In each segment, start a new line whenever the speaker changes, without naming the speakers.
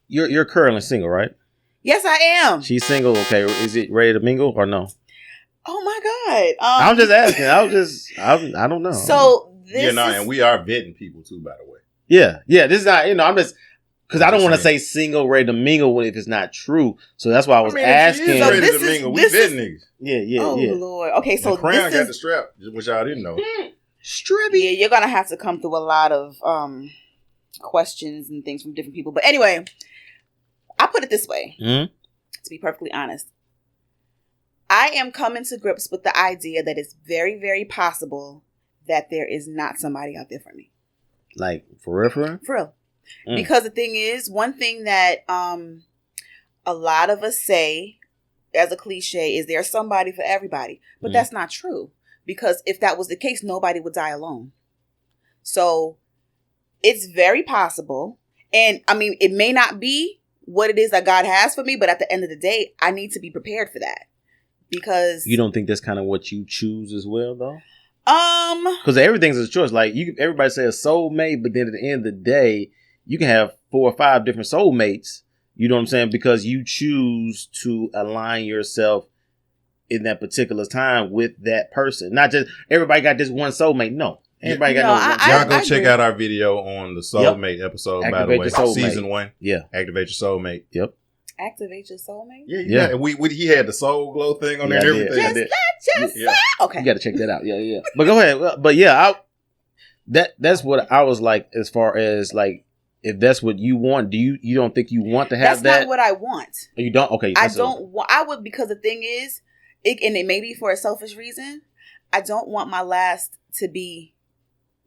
You're currently single, right?
Yes, I am.
She's single. Okay, is it ready to mingle or no?
Oh my God!
I'm just asking. I don't know.
So
and we are vetting people too, by the way.
Yeah. This is not. I'm just because I don't want to say single, ready to mingle if it's not true. So that's why I was asking.
So ready to mingle. We vetting niggas.
Yeah.
Oh Lord. Okay, so
Crown got the strap, which y'all didn't know.
Strippy.
Yeah, you're gonna have to come through a lot of questions and things from different people. But anyway, I put it this way.
Mm-hmm.
To be perfectly honest, I am coming to grips with the idea that it's very, very possible that there is not somebody out there for me.
Like, for real? For
real. Because the thing is, one thing that a lot of us say as a cliche is there's somebody for everybody. But that's not true. Because if that was the case, nobody would die alone. So it's very possible. And I mean, it may not be what it is that God has for me, but at the end of the day, I need to be prepared for that. Because
you don't think that's kind of what you choose as well, though? Because everything's a choice. Like everybody says soulmate, but then at the end of the day, you can have 4 or 5 different soulmates. You know what I'm saying? Because you choose to align yourself in that particular time with that person. Not just everybody got this one soulmate. No. Everybody got no.
Y'all go check out our video on the soulmate episode, by the way. Season 1.
Yeah.
Activate your soulmate.
Yep.
Activate your soulmate?
Yeah. He had the soul glow thing on there and everything.
Okay.
You got to check that out. Yeah. But go ahead. But yeah, that's what I was like, as far as like, if that's what you want, you don't think you want to have that?
That's not what I want.
You don't? Okay.
I don't want, I would, because the thing is, and it may be for a selfish reason, I don't want my last to be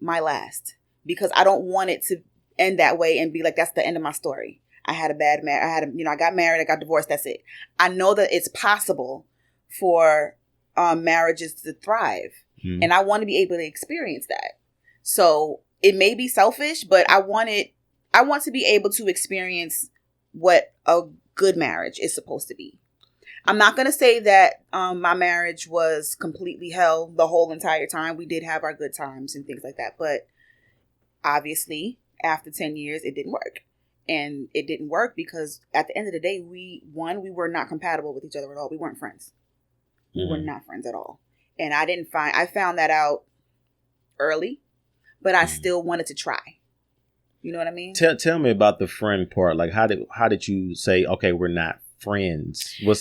my last, because I don't want it to end that way and be like, that's the end of my story. I had a bad marriage. I got married. I got divorced. That's it. I know that it's possible for marriages to thrive, and I want to be able to experience that. So it may be selfish, but I want to be able to experience what a good marriage is supposed to be. I'm not going to say that my marriage was completely hell the whole entire time. We did have our good times and things like that. But obviously, after 10 years, it didn't work. And it didn't work because at the end of the day, we were not compatible with each other at all. We weren't friends. We were not friends at all. And I found that out early, but I still wanted to try. You know what I mean?
Tell me about the friend part. Like, how did you say, okay, we're not friends? What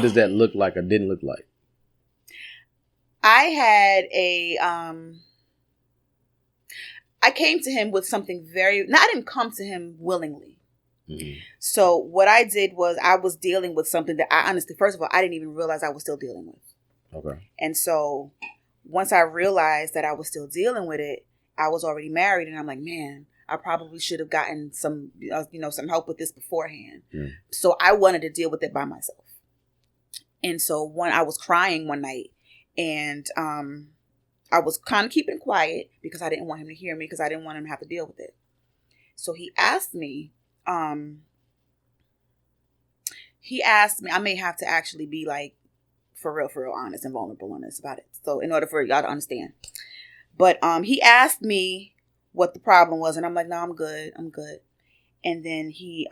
does that look like or didn't look like?
I had I came to him with something I didn't come to him willingly. Mm-hmm. So what I did was I was dealing with something that I honestly, first of all, I didn't even realize I was still dealing with. Okay. And so once I realized that I was still dealing with it, I was already married, and I'm like, man, I probably should have gotten some, some help with this beforehand. Mm. So I wanted to deal with it by myself. And so I was crying one night, and I was kind of keeping quiet because I didn't want him to hear me, because I didn't want him to have to deal with it. So he asked me, I may have to actually be like, for real honest and vulnerable on this about it. So in order for y'all to understand. But he asked me what the problem was, and I'm like, no, I'm good. And then he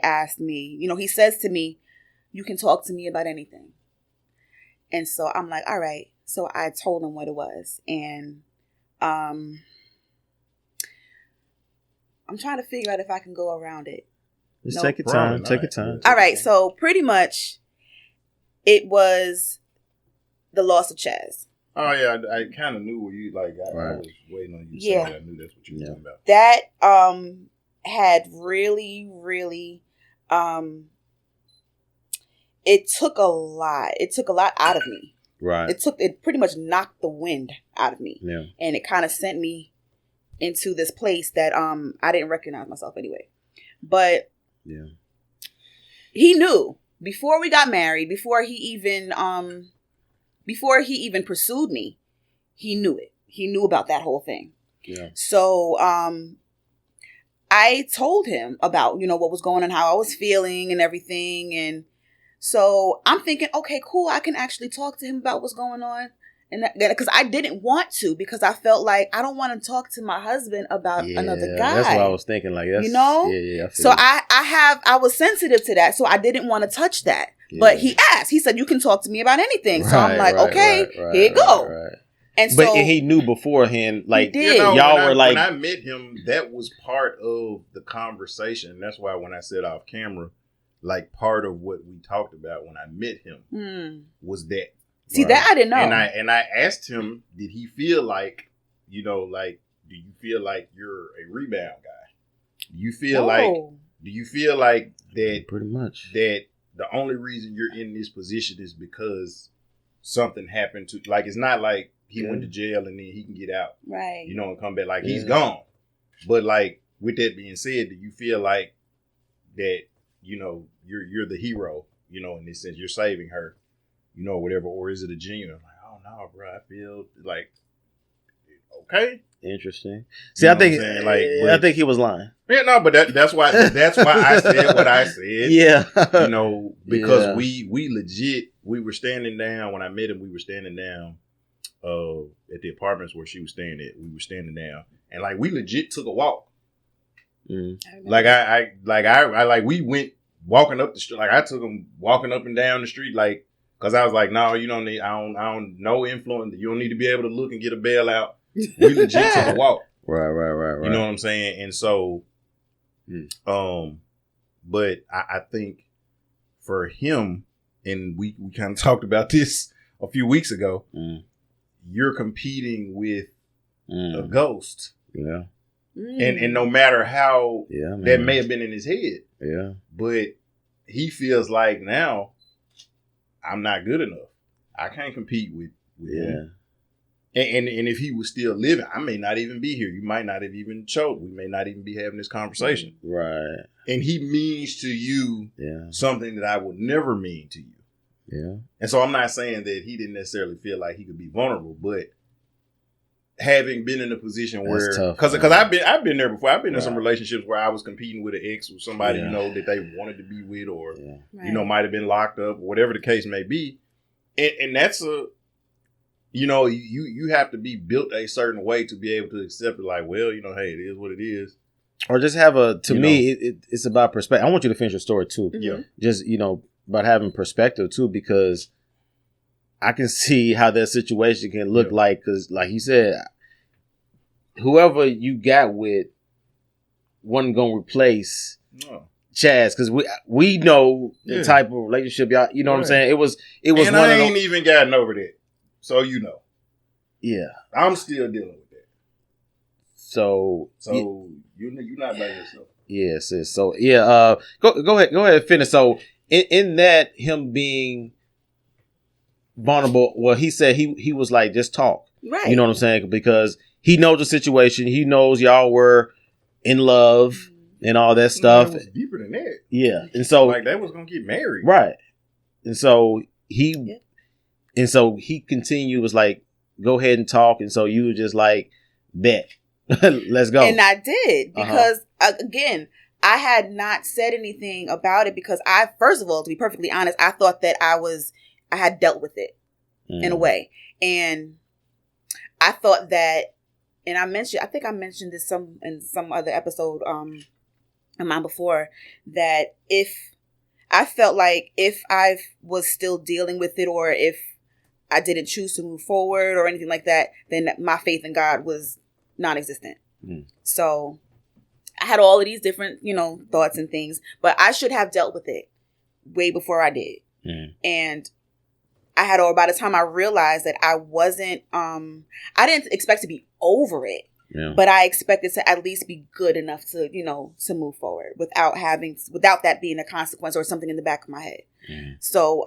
asked me, he says to me, you can talk to me about anything. And so I'm like, all right. So I told him what it was. And I'm trying to figure out if I can go around it.
Just take your time. Take your time.
All right. So pretty much it was the loss of Chaz.
Oh, yeah. I kind of knew where you, I was waiting on you to say that. I knew that's what you were talking about.
That had really, really, it took a lot. It took a lot out of me.
Right.
It pretty much knocked the wind out of me.
Yeah.
And it kind of sent me into this place that I didn't recognize myself anyway. But
yeah,
he knew before we got married, before he even pursued me, he knew it. He knew about that whole thing.
Yeah.
So I told him about, what was going on, how I was feeling and everything. And so I'm thinking, okay, cool. I can actually talk to him about what's going on. And because I didn't want to, because I felt like I don't want to talk to my husband about another guy.
That's what I was thinking. Like, that's,
Yeah. So I was sensitive to that, so I didn't want to touch that. Yeah. But he asked. He said, "You can talk to me about anything." So I'm like, "Okay, here you go." Right. And
and he knew beforehand, like,
y'all were like, when I met him, that was part of the conversation. That's why when I said off camera, like, part of what we talked about when I met him was that.
See, that I didn't know.
And I asked him, did he feel like, like, do you feel like you're a rebound guy? Do you feel like that
pretty much
that the only reason you're in this position is because something happened to, like, it's not like he went to jail and then he can get out.
Right.
And come back, like, he's gone. But, like, with that being said, do you feel like that, you're the hero, in this sense, you're saving her? Whatever, or is it a genuine? Like, oh no, bro, I feel like okay.
Interesting. See, I think I think he was lying.
Yeah, no, but that's why I said what I said.
Yeah,
because we legit we were standing down when I met him. We were standing down at the apartments where she was staying at. We were standing down, and like we legit took a walk. Like we went walking up the street. Like I took him walking up and down the street, like. Because I was like, no, you don't need, I don't, no influence. You don't need to be able to look and get a bailout. We legit took a walk.
Right.
You know what I'm saying? And so, but I think for him, and we kind of talked about this a few weeks ago, you're competing with a ghost.
Yeah.
And no matter how that may have been in his head.
Yeah.
But he feels like now, I'm not good enough. I can't compete with him. And if he was still living, I may not even be here. You might not have even choked. We may not even be having this conversation.
Right.
And he means to you something that I would never mean to you.
Yeah.
And so I'm not saying that he didn't necessarily feel like he could be vulnerable, but having been in a position where, because I've been there before. I've been in some relationships where I was competing with an ex with somebody that they wanted to be with, or might have been locked up, or whatever the case may be, and that's a you have to be built a certain way to be able to accept it. Like, well, hey, it is what it is,
or just have it's about perspective. I want you to finish your story too.
Yeah,
just about having perspective too, because I can see how that situation can look like, because like he said, whoever you got with wasn't going to replace Chaz, because we know the type of relationship y'all, you know what I'm saying? It was
and
one
I ain't even gotten over that. So
Yeah.
I'm still dealing with that.
So
you're not by yourself.
Yes. So go ahead and finish. So in that, him being vulnerable, well, he said he was like, just talk.
Right.
You know what I'm saying? Because he knows the situation. He knows y'all were in love and all that stuff.
It was deeper than that.
Yeah. And so
like they was gonna get married.
Right. And so he continued, was like, go ahead and talk. And so you were just like, bet. Let's go.
And I did, because again, I had not said anything about it, because first of all, to be perfectly honest, I thought that I had dealt with it in a way. And I thought that, and I think I mentioned this in some other episode of mine before, that if I felt like if I was still dealing with it, or if I didn't choose to move forward or anything like that, then my faith in God was non-existent. So I had all of these different, thoughts and things, but I should have dealt with it way before I did. And by the time I realized that I wasn't, I didn't expect to be over it, but I expected to at least be good enough to, to move forward without that being a consequence or something in the back of my head. So,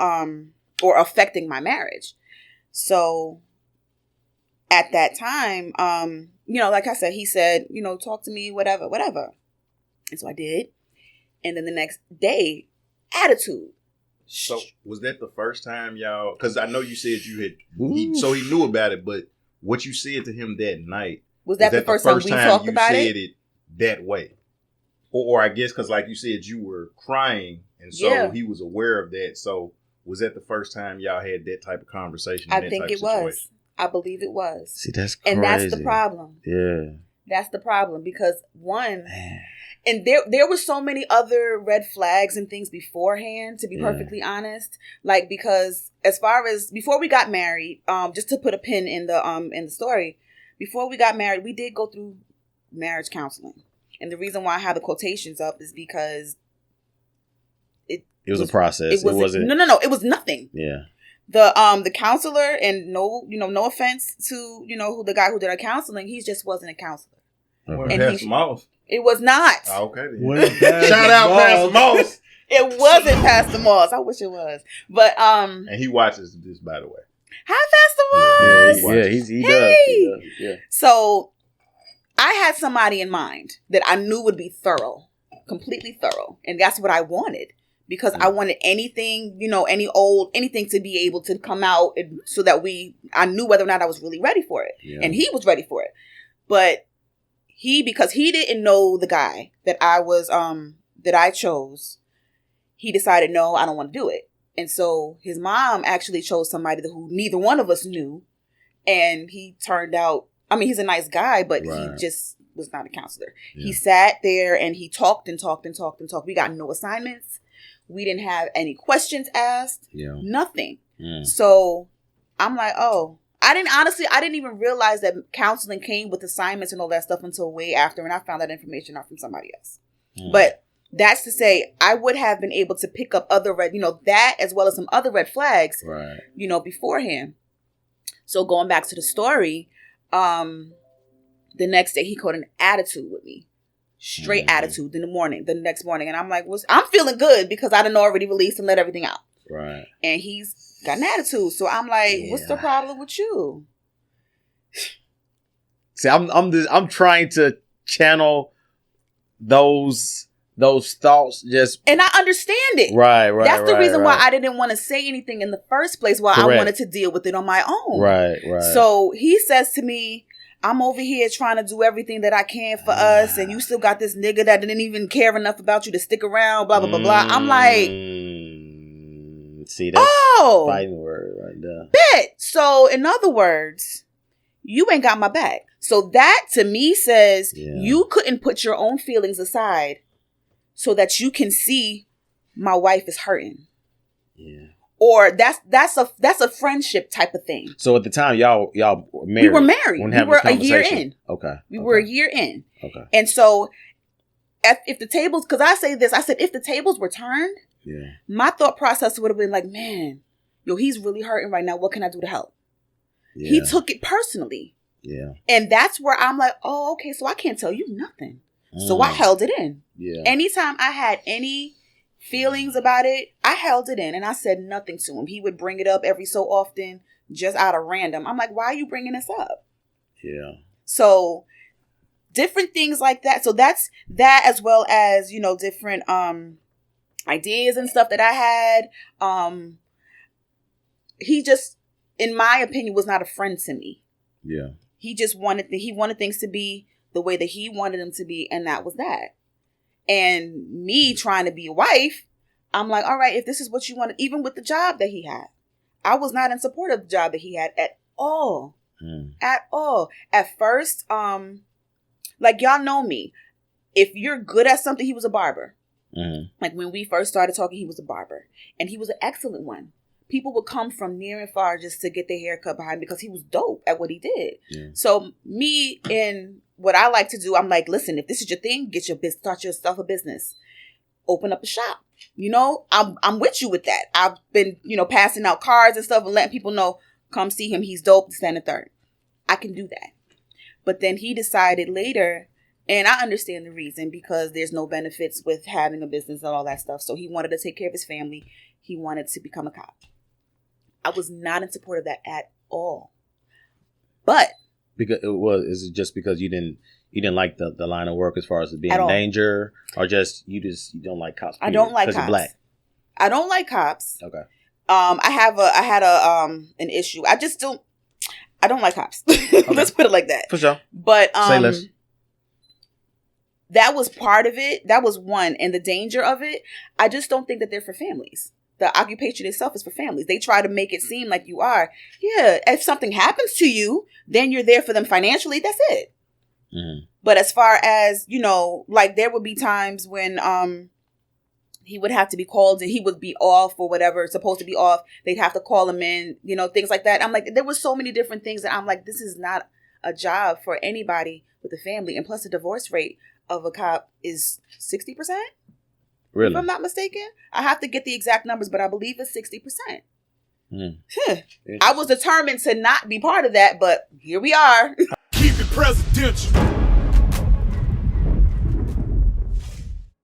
or affecting my marriage. So at that time, like I said, he said, talk to me, whatever. And so I did. And then the next day, attitude.
So was that the first time y'all, because I know you said so he knew about it, but what you said to him that night,
was that the first time we talked about it?
You said it that way? Or I guess because like you said, you were crying, and so he was aware of that. So was that the first time y'all had that type of conversation?
I think it was. I believe it was.
See, that's crazy.
And that's the problem.
Yeah.
That's the problem because and there were so many other red flags and things beforehand, to be perfectly honest. Like, because as far as before we got married, just to put a pin in the story, before we got married, we did go through marriage counseling. And the reason why I have the quotations up is because it was a process. It wasn't. No. It was nothing.
Yeah.
The counselor, and no offense to who the guy who did our counseling, he just wasn't a counselor.
And Pastor Moss.
It was not.
Okay. Shout out Pastor Moss.
It wasn't Pastor Moss. I wish it was, but
and he watches this, by the way.
Hi, Pastor Moss.
Yeah, he does. Yeah.
So I had somebody in mind that I knew would be thorough, completely thorough, and that's what I wanted. Because I wanted anything, anything to be able to come out, so that I knew whether or not I was really ready for it. Yeah. And he was ready for it. But because he didn't know the guy that I chose, he decided, no, I don't want to do it. And so his mom actually chose somebody who neither one of us knew. And he turned out, he's a nice guy, but he just was not a counselor. Yeah. He sat there and he talked and talked and talked and talked. We got no assignments. We didn't have any questions asked. Yeah. Nothing. Mm. So I'm like, oh, I didn't even realize that counseling came with assignments and all that stuff until way after. And I found that information out from somebody else. Mm. But that's to say, I would have been able to pick up other that as well as some other red flags, beforehand. So going back to the story, the next day he caught an attitude with me. Straight attitude the next morning. And I'm like, I'm feeling good because I done already released and let everything out.
Right.
And he's got an attitude. So I'm like, what's the problem with you?
See, I'm trying to channel those thoughts and
I understand it.
Right.
That's the reason why I didn't want to say anything in the first place, while I wanted to deal with it on my own.
Right.
So he says to me, I'm over here trying to do everything that I can for us, and you still got this nigga that didn't even care enough about you to stick around, blah, blah, blah, blah. I'm like...
See, that's fighting word right there.
Bet. So, in other words, you ain't got my back. So that, to me, says you couldn't put your own feelings aside so that you can see my wife is hurting. Yeah. Or that's a friendship type of thing.
So at the time, y'all were married.
We were married. We were a year in.
Okay.
We were a year in.
Okay.
And so, if the tables, because I said if the tables were turned, my thought process would have been like, man, he's really hurting right now. What can I do to help? Yeah. He took it personally.
Yeah.
And that's where I'm like, oh, okay, so I can't tell you nothing. So I held it in.
Yeah.
Anytime I had any feelings about it, I held it in and I said nothing to him. He would bring it up every so often, just out of random. I'm like, why are you bringing this up?
Yeah. So
different things like that. So that's that, as well as, different ideas and stuff that I had. He just, in my opinion, was not a friend to me.
Yeah.
He just wanted things to be the way that he wanted them to be, and that was that. And me trying to be a wife, I'm like, all right, if this is what you want, even with the job that he had, I was not in support of the job that he had at all. At all. At first, like, y'all know me. If you're good at something, he was a barber. Mm-hmm. Like, when we first started talking, he was a barber. And he was an excellent one. People would come from near and far just to get their hair cut behind him because he was dope at what he did. Yeah. So me, and what I like to do, I'm like, listen, if this is your thing, start yourself a business. Open up a shop. I'm with you with that. I've been, passing out cards and stuff and letting people know, come see him. He's dope. Stand a third. I can do that. But then he decided later, and I understand the reason, because there's no benefits with having a business and all that stuff. So he wanted to take care of his family. He wanted to become a cop. I was not in support of that at all. But
is it just because you didn't like the line of work as far as it being in danger, or just you don't like cops?
Period, I don't like cops. You're black. I don't like cops.
Okay.
I had an issue. I don't like cops. Okay. Let's put it like that.
For sure.
But
say less.
That was part of it. That was one. And the danger of it, I just don't think that they're for families. the occupation itself is for families. They try to make it seem like you are. Yeah, if something happens to you, then you're there for them financially. That's it. Mm-hmm. But as far as, you know, like there would be times when he would have to be called and he would be off or whatever, supposed to be off. They'd have to call him in, you know, things like that. I'm like, there was so many different things that I'm like, this is not a job for anybody with a family. And plus the divorce rate of a cop is 60%. Really? If I'm not mistaken. I have to get the exact numbers, but I believe it's 60%. I was determined to not be part of that, but here we are.
Keep it presidential.